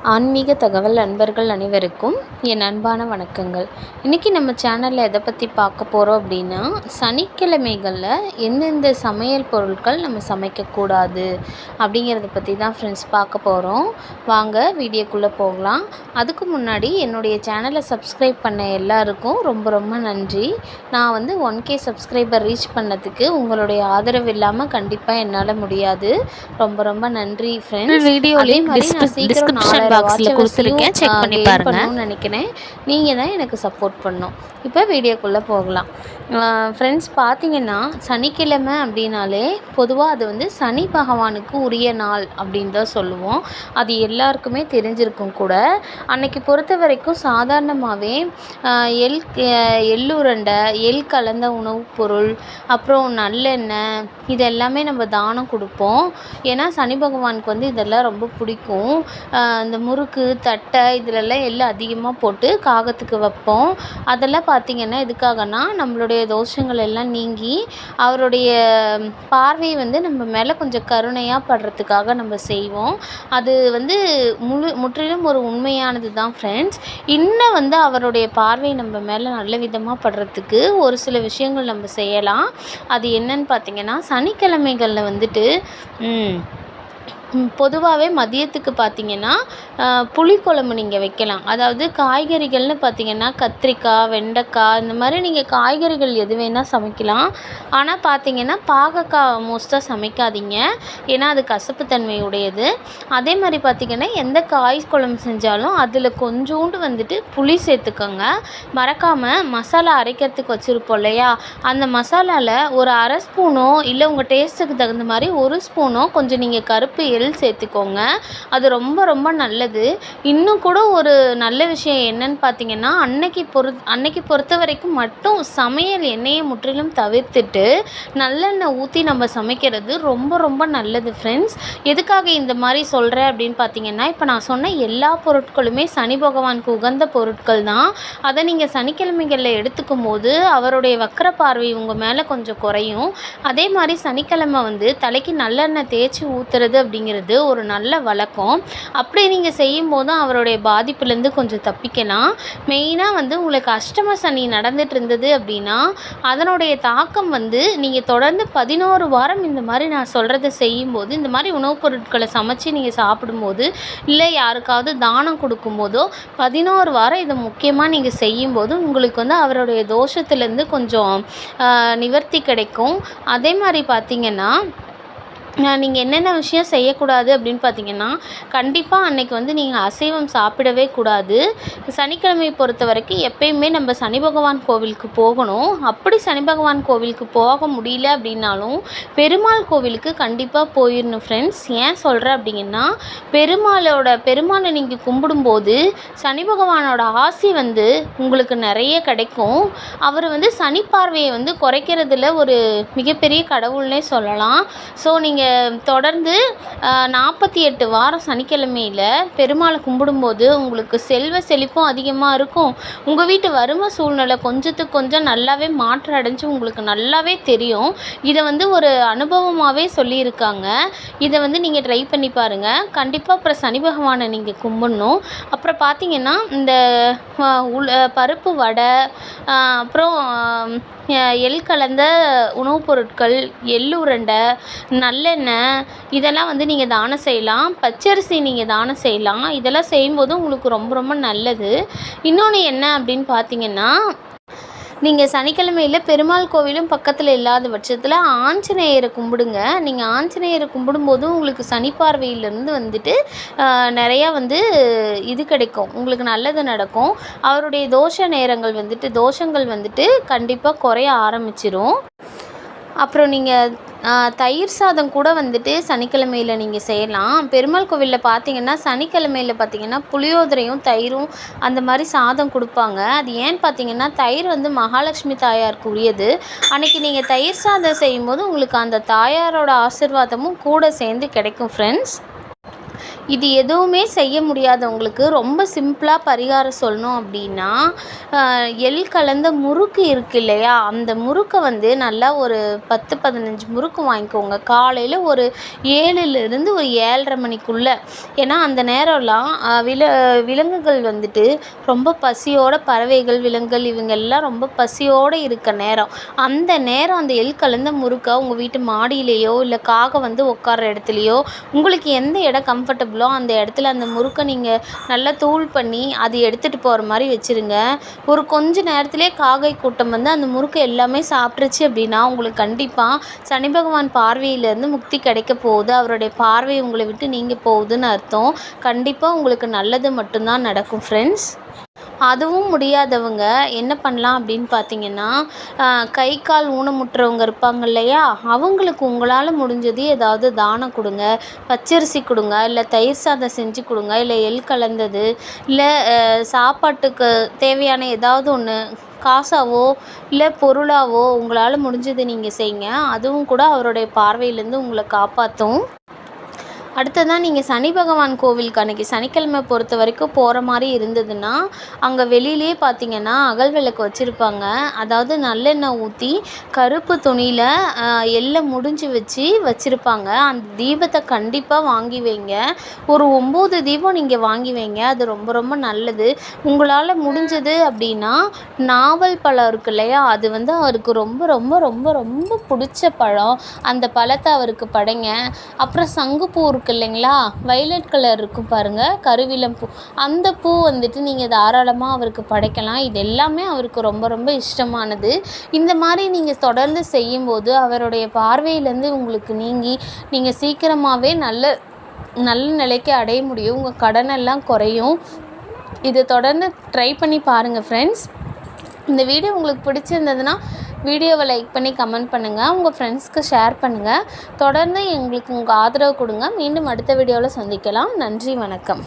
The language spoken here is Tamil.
ஆன்மீக தகவல் அன்பர்கள் அனைவருக்கும் என் அன்பான வணக்கங்கள். இன்றைக்கி நம்ம சேனலில் எதை பற்றி பார்க்க போகிறோம் அப்படின்னா, சனிக்கிழமைகளில் எந்தெந்த சமையல் பொருட்கள் நம்ம சமைக்கக்கூடாது அப்படிங்கிறத பற்றி தான் ஃப்ரெண்ட்ஸ் பார்க்க போகிறோம். வாங்க வீடியோக்குள்ளே போகலாம். அதுக்கு முன்னாடி என்னுடைய சேனலை சப்ஸ்கிரைப் பண்ண எல்லாருக்கும் ரொம்ப ரொம்ப நன்றி. நான் வந்து 1K சப்ஸ்கிரைபர் ரீச் பண்ணதுக்கு உங்களுடைய ஆதரவு இல்லாமல் கண்டிப்பாக என்னால் முடியாது. ரொம்ப ரொம்ப நன்றி ஃப்ரெண்ட்ஸ். வீடியோலேயும் நான் சீக்கிரம் பாக்ஸில் கொடுத்துருக்கேன், செக் பண்ணி பாருங்கன்னு நினைக்கிறேன். நீங்கள் தான் எனக்கு சப்போர்ட் பண்ணணும். இப்போ வீடியோக்குள்ளே போகலாம். ஃப்ரெண்ட்ஸ், பார்த்தீங்கன்னா சனிக்கிழமை அப்படின்னாலே பொதுவாக அது வந்து சனி பகவானுக்கு உரிய நாள் அப்படின்னு தான் சொல்லுவோம். அது எல்லாருக்குமே தெரிஞ்சிருக்கும் கூட. அன்னைக்கு பொறுத்த வரைக்கும் சாதாரணமாகவே எள்ளுருண்டை, எள் கலந்த உணவுப் பொருள், அப்புறம் நல்லெண்ணெய், இது எல்லாமே நம்ம தானம் கொடுப்போம். ஏன்னா சனி பகவானுக்கு வந்து இதெல்லாம் ரொம்ப பிடிக்கும். இந்த முறுக்கு, தட்டை, இதிலெல்லாம் எல்லாம் அதிகமாக போட்டு காகத்துக்கு வைப்போம். அதெல்லாம் பார்த்திங்கன்னா எதுக்காகனா நம்மளுடைய தோஷங்கள் எல்லாம் நீங்கி அவருடைய பார்வை வந்து நம்ம மேலே கொஞ்சம் கருணையாக படுறதுக்காக நம்ம செய்வோம். அது வந்து முற்றிலும் ஒரு உண்மையானது தான் ஃப்ரெண்ட்ஸ். இன்னும் வந்து அவருடைய பார்வை நம்ம மேலே நல்ல விதமாக படுறதுக்கு ஒரு சில விஷயங்கள் நம்ம செய்யலாம். அது என்னன்னு பார்த்திங்கன்னா, சனிக்கிழமைகளில் வந்துட்டு பொதுவாகவே மதியத்துக்கு பார்த்திங்கன்னா புளிக்குழம்பு நீங்கள் வைக்கலாம். அதாவது காய்கறிகள்னு பார்த்திங்கன்னா கத்திரிக்காய், வெண்டைக்காய், இந்த மாதிரி நீங்கள் காய்கறிகள் எது வேணால் சமைக்கலாம். ஆனால் பார்த்திங்கன்னா பாகக்காய் மோஸ்ட்டாக சமைக்காதீங்க, ஏன்னா அது கசப்புத்தன்மை உடையது. அதே மாதிரி பார்த்திங்கன்னா எந்த காய் குழம்பு செஞ்சாலும் அதில் கொஞ்சோண்டு வந்துட்டு புளி சேர்த்துக்கோங்க. மறக்காமல் மசாலா அரைக்கிறதுக்கு வச்சுருப்போம் இல்லையா, அந்த மசாலாவில் ஒரு அரை ஸ்பூனோ இல்லை உங்கள் டேஸ்ட்டுக்கு தகுந்த மாதிரி 1 ஸ்பூனோ கொஞ்சம் நீங்கள் கருப்பு சேர்த்துக்கோங்க. அது ரொம்ப ரொம்ப நல்லது. இன்னும் கூட ஒரு நல்ல விஷயம் என்னன்னு பார்த்தீங்கன்னா, அன்னைக்கு பொறுத்த வரைக்கும் மட்டும் சமையல் எண்ணெயை முற்றிலும் தவிர்த்துட்டு நல்லெண்ணெய் ஊற்றி நம்ம சமைக்கிறது ரொம்ப ரொம்ப நல்லது ஃப்ரெண்ட்ஸ். எதுக்காக இந்த மாதிரி சொல்கிறேன் அப்படின்னு பார்த்தீங்கன்னா, இப்போ நான் சொன்ன எல்லா பொருட்களுமே சனி பகவானுக்கு உகந்த பொருட்கள் தான். அதை நீங்கள் சனிக்கிழமைகளில் எடுத்துக்கும் போது அவருடைய வக்கர பார்வை உங்கள் மேலே கொஞ்சம் குறையும். அதே மாதிரி சனிக்கிழமை வந்து தலைக்கு நல்லெண்ணெய் தேய்ச்சி ஊற்றுறது அப்படிங்கிறது ஒரு நல்ல வழக்கம். அப்படி நீங்கள் செய்யும் போதும் அவருடைய பாதிப்புலேருந்து கொஞ்சம் தப்பிக்கலாம். மெயினாக வந்து உங்களுக்கு அஷ்டம சனி நடந்துட்டு இருந்தது அப்படின்னா அதனுடைய தாக்கம் வந்து நீங்கள் தொடர்ந்து 11 வாரம் இந்த மாதிரி நான் சொல்கிறத செய்யும்போது, இந்த மாதிரி உணவுப் பொருட்களை சமைச்சு நீங்கள் சாப்பிடும்போது, இல்லை யாருக்காவது தானம் கொடுக்கும்போதோ 11 வாரம் இதை முக்கியமாக நீங்கள் செய்யும்போது உங்களுக்கு வந்து அவருடைய தோஷத்துலேருந்து கொஞ்சம் நிவர்த்தி கிடைக்கும். அதே மாதிரி பார்த்திங்கன்னா நீங்கள் என்னென்ன விஷயம் செய்யக்கூடாது அப்படின்னு பார்த்தீங்கன்னா, கண்டிப்பாக அன்றைக்கி வந்து நீங்கள் அசைவம் சாப்பிடவே கூடாது. சனிக்கிழமை பொறுத்த வரைக்கும் எப்பயுமே நம்ம சனி பகவான் கோவிலுக்கு போகணும். அப்படி சனி பகவான் கோவிலுக்கு போக முடியல அப்படின்னாலும் பெருமாள் கோவிலுக்கு கண்டிப்பாக போயிடணும் ஃப்ரெண்ட்ஸ். ஏன் சொல்கிறேன் அப்படிங்கன்னா, பெருமாளை நீங்கள் கும்பிடும்போது சனி பகவானோட ஆசி வந்து உங்களுக்கு நிறைய கிடைக்கும். அவர் வந்து சனி பார்வையை வந்து குறைக்கிறதுல ஒரு மிகப்பெரிய கடவுள்னே சொல்லலாம். ஸோ நீங்கள் தொடர்ந்து 48 வாரம் சனிக்கிழமையில் பெருமாளை கும்பிடும்போது உங்களுக்கு செல்வ செழிப்பும் அதிகமாக இருக்கும். உங்கள் வீட்டு வறுமை சூழ்நிலை கொஞ்சத்துக்கு கொஞ்சம் நல்லாவே மாற்றம் அடைஞ்சு உங்களுக்கு நல்லாவே தெரியும். இதை வந்து ஒரு அனுபவமாகவே சொல்லியிருக்காங்க. இதை வந்து நீங்கள் ட்ரை பண்ணி பாருங்கள். கண்டிப்பாக அப்புறம் சனி பகவானை நீங்கள் கும்பிடணும். அப்புறம் பார்த்திங்கன்னா இந்த பருப்பு வடை, அப்புறம் எள் கலந்த உணவுப் பொருட்கள், எள்ளுருண்டை, நல்லெண்ணெய், இதெல்லாம் வந்து நீங்கள் தானம் செய்யலாம். பச்சரிசி நீங்கள் தானம் செய்யலாம். இதெல்லாம் செய்யும்போது உங்களுக்கு ரொம்ப ரொம்ப நல்லது. இன்னொன்று என்ன அப்படின்னு பார்த்தீங்கன்னா, நீங்கள் சனிக்கிழமையில் பெருமாள் கோவிலும் பக்கத்தில் இல்லாத பட்சத்தில் ஆஞ்சநேயரை கும்பிடுங்க. நீங்கள் ஆஞ்சநேயரை கும்பிடும்போது உங்களுக்கு சனி பார்வையிலேருந்து வந்துட்டு நிறையா வந்து இது கிடைக்கும், உங்களுக்கு நல்லது நடக்கும். அவருடைய தோஷங்கள் வந்துட்டு கண்டிப்பாக குறைய ஆரம்பிச்சிரும். அப்புறம் நீங்கள் தயிர் சாதம் கூட வந்துட்டு சனிக்கிழமையில் நீங்கள் செய்யலாம். பெருமாள் கோவிலில் பார்த்தீங்கன்னா சனிக்கிழமையில் பார்த்தீங்கன்னா புளியோதரையும் தயிரும் அந்த மாதிரி சாதம் கொடுப்பாங்க. அது ஏன்னு பார்த்தீங்கன்னா, தயிர் வந்து மகாலட்சுமி தாயாருக்கு உரியது. அன்றைக்கி நீங்கள் தயிர் சாதம் செய்யும்போது உங்களுக்கு அந்த தாயாரோட ஆசீர்வாதமும் கூட சேர்ந்து கிடைக்கும் ஃப்ரெண்ட்ஸ். இது எதுவுமே செய்ய முடியாதவங்களுக்கு ரொம்ப சிம்பிளாக பரிகாரம் சொல்லணும் அப்படின்னா, எள் கலந்த முறுக்கு இருக்கு இல்லையா, அந்த முறுக்கை வந்து நல்லா ஒரு 10, 15 முறுக்கு வாங்கிக்கோங்க. காலையில் ஒரு 7லிருந்து ஒரு 7:30 மணிக்குள்ளே. ஏன்னா அந்த நேரம்லாம் விலங்குகள் வந்துட்டு ரொம்ப பசியோட, பறவைகள், விலங்குகள் இவங்க எல்லாம் ரொம்ப பசியோடு இருக்க நேரம். அந்த நேரம் அந்த எள் கலந்த முறுக்கை உங்கள் வீட்டு மாடியிலேயோ இல்லை காகம் வந்து உட்கார்ற இடத்துலையோ உங்களுக்கு எந்த இடம் கம்ஃபர்டபுளோ அந்த இடத்துல அந்த முறுக்கை நீங்கள் நல்லா தூள் பண்ணி அது எடுத்துகிட்டு போகிற மாதிரி வச்சுருங்க. ஒரு கொஞ்ச நேரத்துலேயே காக்கை கூட்டம் வந்து அந்த முறுக்கை எல்லாமே சாப்பிட்ருச்சு அப்படின்னா உங்களுக்கு கண்டிப்பாக சனி பகவான் பார்வையிலேருந்து முக்தி கிடைக்க போகுது. அவருடைய பார்வை உங்களை விட்டு நீங்க போகுதுன்னு அர்த்தம். கண்டிப்பாக உங்களுக்கு நல்லது மட்டும்தான் நடக்கும் ஃப்ரெண்ட்ஸ். அதுவும் முடியாதவங்க என்ன பண்ணலாம் அப்படின்னு பார்த்தீங்கன்னா, கை கால் ஊனமுற்றவங்க இருப்பாங்க இல்லையா, அவங்களுக்கு உங்களால் முடிஞ்சது ஏதாவது தானம் கொடுங்க. பச்சரிசி கொடுங்க, இல்லை தயிர் சாதம் செஞ்சு கொடுங்க, இல்லை எள் கலந்தது, இல்லை சாப்பாட்டுக்கு தேவையான ஏதாவது ஒன்று காசாவோ இல்லை பொருளாவோ உங்களால் முடிஞ்சது நீங்கள் செய்யுங்க. அதுவும் கூட அவருடைய பார்வையிலேருந்து உங்களை காப்பாற்றும். அடுத்ததான் நீங்கள் சனி பகவான் கோவிலுக்கு அன்றைக்கி சனிக்கிழமை பொறுத்த வரைக்கும் போகிற மாதிரி இருந்ததுன்னா, அங்கே வெளியிலே பார்த்தீங்கன்னா அகல் விளக்கு வச்சுருப்பாங்க. அதாவது நல்லெண்ணெய் ஊற்றி கருப்பு துணியில் எள்ளை முடிஞ்சு வச்சுருப்பாங்க. அந்த தீபத்தை கண்டிப்பாக வாங்கி வைங்க. ஒரு 9 தீபம் நீங்கள் வாங்கி வைங்க. அது ரொம்ப ரொம்ப நல்லது. உங்களால் முடிஞ்சது அப்படின்னா நாவல் பழம் இருக்கு இல்லையா, அது வந்து அவருக்கு ரொம்ப ரொம்ப ரொம்ப ரொம்ப பிடிச்ச பழம். அந்த பழத்தை அவருக்கு படைங்க. அப்புறம் சங்குப்பூ இருக்கு இல்லைங்களா, வயலட் கலர் இருக்கும் பாருங்கள், கருவிலம் பூ. அந்த பூ வந்துட்டு நீங்கள் தாராளமாக அவருக்கு படைக்கலாம். இது எல்லாமே அவருக்கு ரொம்ப ரொம்ப இஷ்டமானது. இந்த மாதிரி நீங்கள் தொடர்ந்து செய்யும்போது அவருடைய பார்வையிலேருந்து உங்களுக்கு நீங்கி நீங்கள் சீக்கிரமாகவே நல்ல நிலைக்கு அடைய முடியும். உங்கள் கடனெல்லாம் குறையும். இதை தொடர்ந்து ட்ரை பண்ணி பாருங்கள் ஃப்ரெண்ட்ஸ். இந்த வீடியோ உங்களுக்கு பிடிச்சிருந்ததுன்னா வீடியோவை லைக் பண்ணி கமெண்ட் பண்ணுங்கள். உங்கள் ஃப்ரெண்ட்ஸ்க்கு ஷேர் பண்ணுங்கள். தொடர்ந்து எங்களுக்கு உங்கள் ஆதரவு கொடுங்க. மீண்டும் அடுத்த வீடியோவில் சந்திக்கலாம். நன்றி, வணக்கம்.